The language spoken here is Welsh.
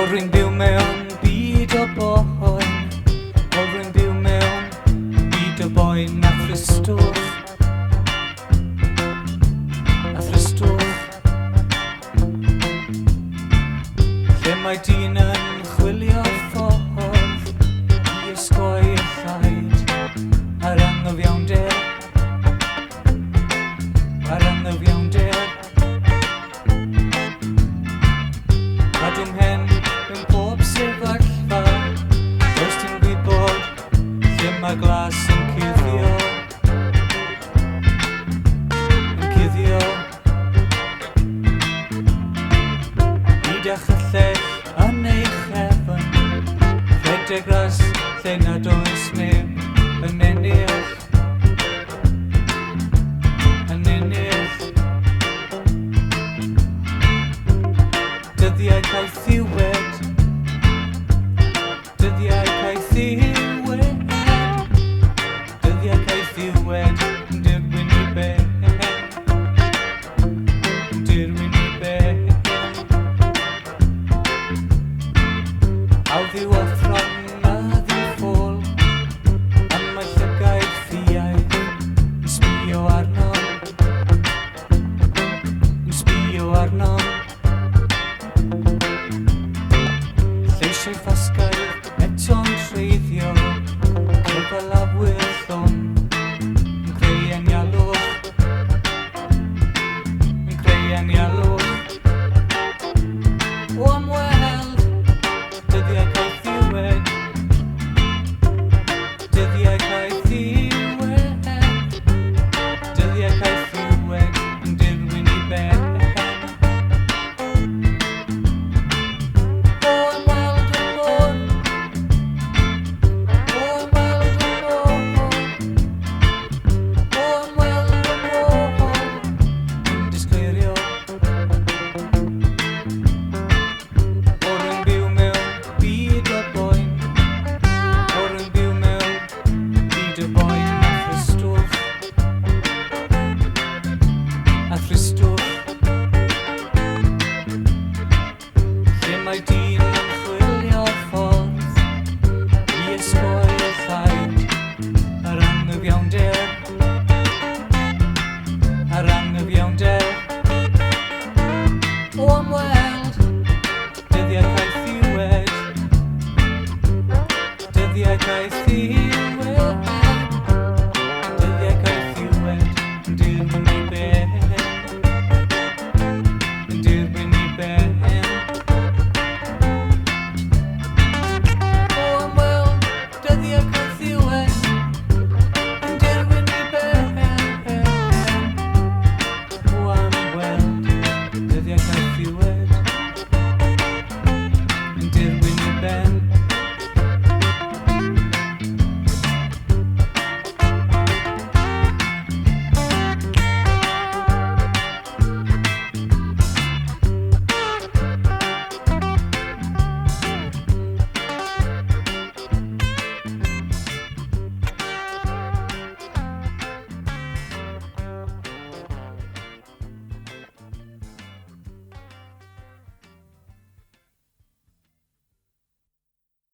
O'r rwy'n byw mewn byd o boen, o'r rwy'n byw mewn byd o boen a thristwch, a thristwch. Lle mae dyn yn chwilio ffordd i osgoi llaid ar anghyfiawnder, ar anghyfiawnder. Cadw mhen yn pob sefyllfa, does ti'n gwybod lle mae glas yn cuddio, yn cuddio. Hyd a chyllell yn ei chefn, rhedeg ras lle nad oes neb yn ennill, yn ennill. Dyddiau caeth ddiwed, dyddiau caeth ddiwed, dyddiau caeth ddiwed, yn dirwyn i ben, yn dirwyn i ben. Awdd yw offron a ddiffol, am mae llygaid ffiaidd yn sbïo arno, yn sbïo arno. Lleisiau ffasgaidd eto'n treiddio, cyfal a wyllon, yn creu enialwch, yn creu enialwch. O am weld, dyddiau caeth ddiwed, dyddiau caeth ddiwed, dyddiau caeth ddiwed, yn dirwyn i ben. A thristwch, lle mae dyn